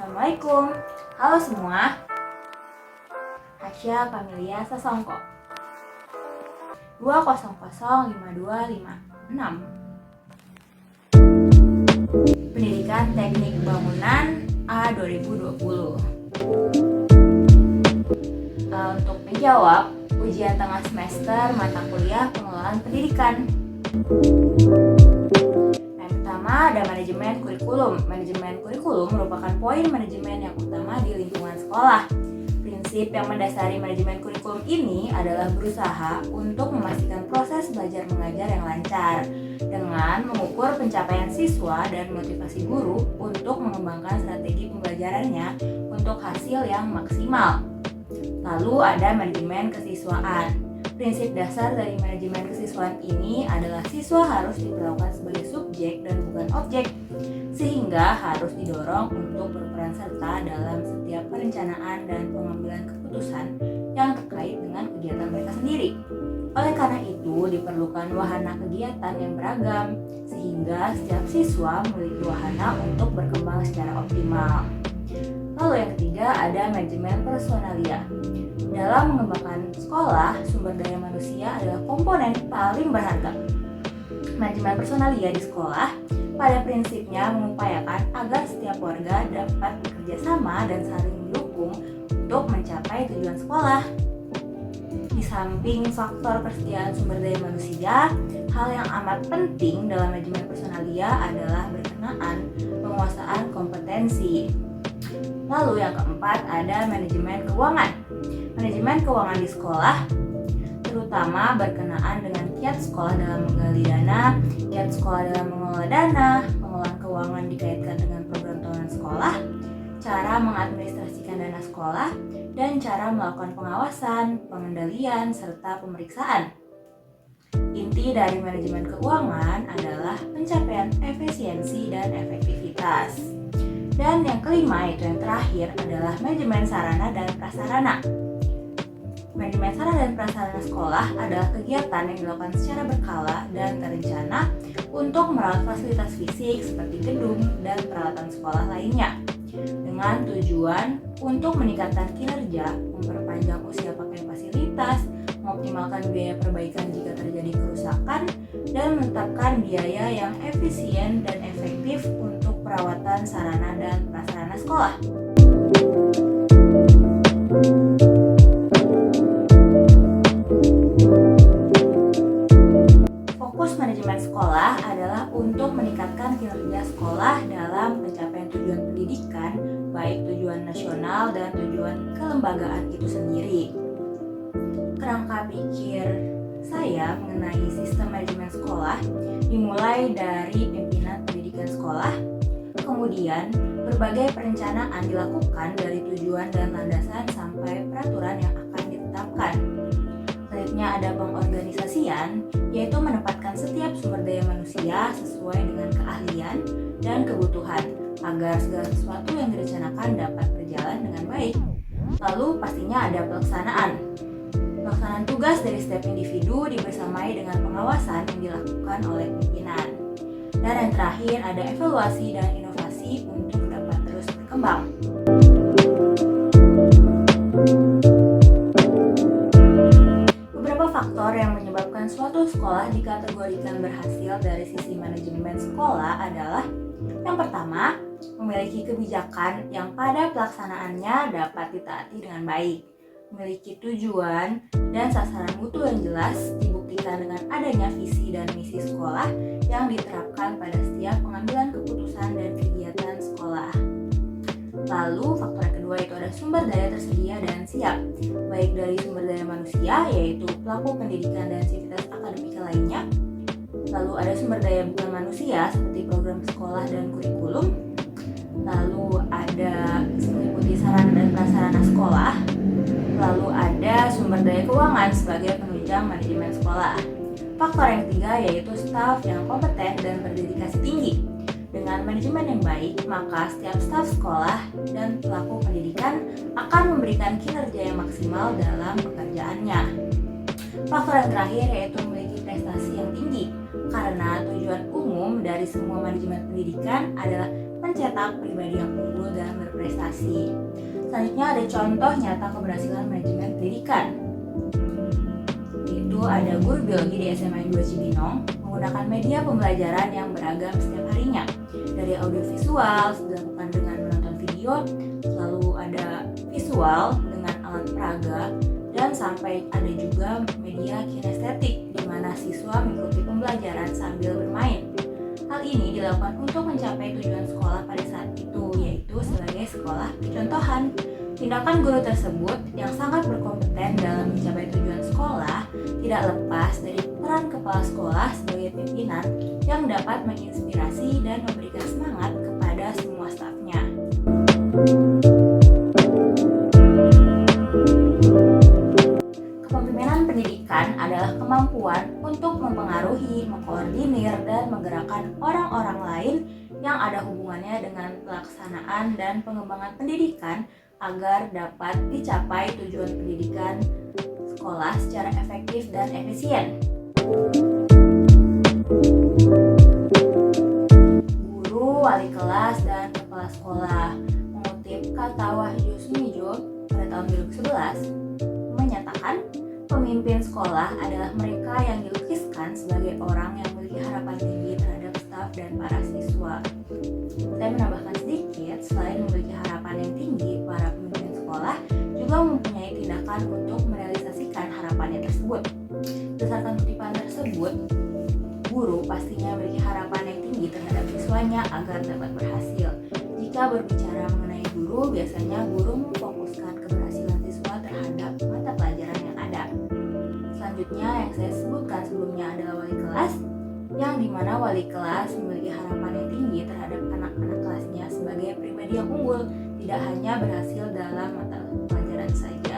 Assalamualaikum. Halo semua. Hasya Kamelia Sasongko 2005256. Pendidikan Teknik Bangunan A 2020. Untuk menjawab ujian tengah semester mata kuliah pengelolaan pendidikan. Yang pertama ada manajemen kurikulum. Manajemen kurikulum merupakan poin manajemen yang utama di lingkungan sekolah. Prinsip yang mendasari manajemen kurikulum ini adalah berusaha untuk memastikan proses belajar mengajar yang lancar dengan mengukur pencapaian siswa dan motivasi guru untuk mengembangkan strategi pembelajarannya untuk hasil yang maksimal. Lalu ada manajemen kesiswaan. Prinsip dasar dari manajemen kesiswaan ini adalah siswa harus diperlakukan sebagai subjek dan bukan objek, sehingga harus didorong untuk berperan serta dalam setiap perencanaan dan pengambilan keputusan yang terkait dengan kegiatan mereka sendiri. Oleh karena itu, diperlukan wahana kegiatan yang beragam, sehingga setiap siswa memiliki wahana untuk berkembang secara optimal. Lalu yang ketiga ada manajemen personalia. Dalam mengembangkan sekolah, sumber daya manusia adalah komponen paling berharga. Manajemen personalia di sekolah pada prinsipnya mengupayakan agar setiap warga dapat bekerja sama dan saling mendukung untuk mencapai tujuan sekolah. Di samping faktor persediaan sumber daya manusia, hal yang amat penting dalam manajemen personalia adalah berkenaan penguasaan kompetensi. Lalu yang keempat ada manajemen keuangan. Manajemen keuangan di sekolah terutama berkenaan dengan kiat sekolah dalam menggali dana, kiat sekolah dalam mengelola dana, pengelolaan keuangan dikaitkan dengan program tahunan sekolah, cara mengadministrasikan dana sekolah, dan cara melakukan pengawasan, pengendalian, serta pemeriksaan. Inti dari manajemen keuangan adalah pencapaian efisiensi dan efektivitas. Dan yang kelima, yaitu yang terakhir, adalah manajemen sarana dan prasarana. Manajemen sarana dan prasarana sekolah adalah kegiatan yang dilakukan secara berkala dan terencana untuk merawat fasilitas fisik seperti gedung dan peralatan sekolah lainnya, dengan tujuan untuk meningkatkan kinerja, memperpanjang usia pakai fasilitas, mengoptimalkan biaya perbaikan jika terjadi kerusakan, dan menetapkan biaya yang efisien dan efektif untuk perawatan sarana dan prasarana sekolah. Fokus manajemen sekolah adalah untuk meningkatkan kinerja sekolah dalam pencapaian tujuan pendidikan, baik tujuan nasional dan tujuan kelembagaan itu sendiri. Kerangka pikir saya mengenai sistem manajemen sekolah dimulai dari pimpinan pendidikan sekolah, kemudian berbagai perencanaan dilakukan dari tujuan dan landasan sampai peraturan yang akan ditetapkan. Selanjutnya ada pengorganisasian, yaitu menempatkan setiap sumber daya manusia sesuai dengan keahlian dan kebutuhan agar segala sesuatu yang direncanakan dapat berjalan dengan baik. Lalu pastinya ada pelaksanaan. Pelaksanaan tugas dari setiap individu dibersamai dengan pengawasan yang dilakukan oleh pimpinan. Dan yang terakhir ada evaluasi dan inovasi untuk dapat terus berkembang. Beberapa faktor yang menyebabkan suatu sekolah dikategorikan berhasil dari sisi manajemen sekolah adalah: yang pertama, memiliki kebijakan yang pada pelaksanaannya dapat ditaati dengan baik, memiliki tujuan dan sasaran mutu yang jelas, dibuktikan dengan adanya visi dan misi sekolah yang diterapkan pada setiap pengambilan keputusan dan kegiatan sekolah. Lalu faktor yang kedua itu ada sumber daya tersedia dan siap, baik dari sumber daya manusia yaitu pelaku pendidikan dan sivitas akademika lainnya. Lalu ada sumber daya bukan manusia seperti program sekolah dan kurikulum. Lalu ada meliputi sarana dan prasarana sekolah. Lalu ada sumber daya keuangan sebagai penunjang manajemen sekolah. Faktor yang ketiga yaitu staf yang kompeten dan berdedikasi tinggi. Dengan manajemen yang baik, maka setiap staf sekolah dan pelaku pendidikan akan memberikan kinerja yang maksimal dalam pekerjaannya. Faktor yang terakhir yaitu memiliki prestasi yang tinggi, karena tujuan umum dari semua manajemen pendidikan adalah mencetak pribadi yang unggul dan berprestasi. berprestasi. Selanjutnya ada contoh nyata keberhasilan manajemen pendidikan. Yaitu ada guru biologi di SMA 2 Cibinong menggunakan media pembelajaran yang beragam setiap harinya. Dari audiovisual dilakukan dengan menonton video, lalu ada visual dengan alat peraga, dan sampai ada juga media kinestetik di mana siswa mengikuti pembelajaran sambil bermain. Hal ini dilakukan untuk mencapai tujuan sekolah pada saat itu, yaitu sebagai sekolah percontohan. Tindakan guru tersebut yang sangat berkompeten dalam mencapai tujuan sekolah tidak lepas dari peran kepala sekolah sebagai pimpinan yang dapat menginspirasi dan memberikan semangat kepada semua stafnya. Kepemimpinan pendidikan adalah kemampuan untuk mempengaruhi, mengkoordinir, dan menggerakkan orang-orang lain yang ada hubungannya dengan pelaksanaan dan pengembangan pendidikan agar dapat dicapai tujuan pendidikan sekolah secara efektif dan efisien. Guru, wali kelas, dan kepala sekolah mengutip kata Wahyu Sumijo pada tahun 2011 menyatakan pemimpin sekolah adalah mereka yang dilukiskan sebagai orang yang memiliki harapan tinggi terhadap staf dan para siswa. Saya menambahkan sedikit, selain memiliki harapan yang tinggi, para pemimpin sekolah juga mempunyai tindakan untuk merealisasikan harapannya tersebut. Berdasarkan kutipan tersebut, guru pastinya memiliki harapan yang tinggi terhadap siswanya agar dapat berhasil. Jika berbicara mengenai guru, biasanya guru memfokuskan keberhasilan siswa terhadap mata pelajaran yang ada. Selanjutnya yang saya sebutkan sebelumnya adalah wali kelas, yang dimana wali kelas memiliki harapan yang tinggi terhadap anak-anak kelasnya sebagai pribadi yang unggul, tidak hanya berhasil dalam mata pelajaran saja.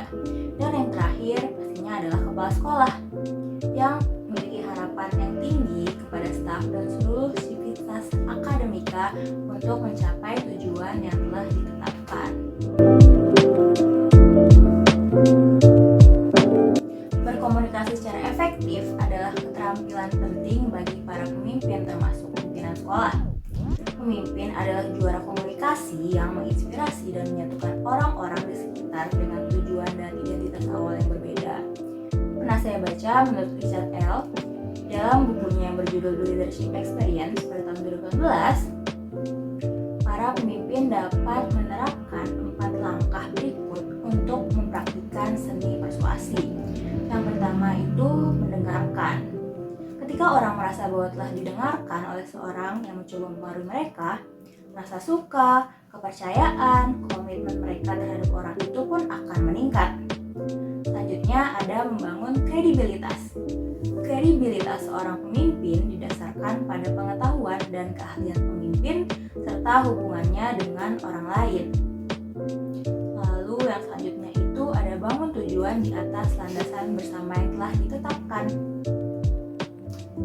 Dan yang terakhir pastinya adalah kepala sekolah, yang memiliki harapan yang tinggi kepada staf dan seluruh sivitas akademika untuk mencapai tujuan yang telah ditetapkan. Berkomunikasi secara efektif adalah keterampilan penting bagi para pemimpin termasuk pimpinan sekolah. Pemimpin adalah juara komunikasi yang menginspirasi dan menyatukan orang-orang di sekitar dengan tujuan dan identitas awal yang berbeda. Pernah saya baca menurut Richard L. dalam bukunya yang berjudul Leadership Experience pada tahun 2018, para pemimpin dapat menerapkan 4 langkah berikut untuk mempraktikkan seni persuasi. Yang pertama itu mendengarkan. Ketika orang merasa bahwa telah didengarkan oleh seorang yang mencoba mempengaruhi mereka, rasa suka, kepercayaan, komitmen mereka terhadap orang itu pun akan meningkat. Selanjutnya ada membangun kredibilitas. Kredibilitas seorang pemimpin didasarkan pada pengetahuan dan keahlian pemimpin serta hubungannya dengan orang lain. Lalu yang selanjutnya itu ada bangun tujuan di atas landasan bersama yang telah ditetapkan.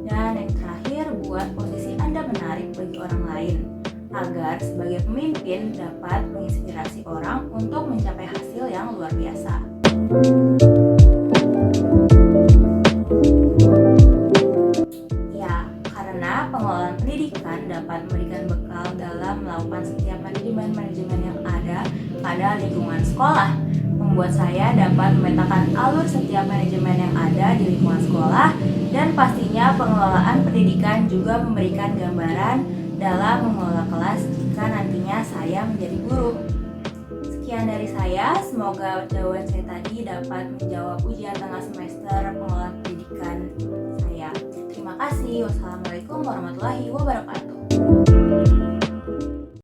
Dan yang terakhir, buat posisi Anda menarik bagi orang lain agar sebagai pemimpin dapat menginspirasi orang untuk mencapai hasil yang luar biasa. Ya, karena pengelolaan pendidikan dapat memberikan bekal dalam melakukan setiap manajemen yang ada pada lingkungan sekolah, membuat saya dapat memetakan alur setiap manajemen yang ada di lingkungan sekolah, dan pastinya pengelolaan pendidikan juga memberikan gambaran dalam mengelola kelas jika nantinya saya menjadi guru. Sekian dari saya, semoga jawaban saya tadi dapat menjawab ujian tengah semester pengelolaan pendidikan saya. Terima kasih. Wassalamualaikum warahmatullahi wabarakatuh.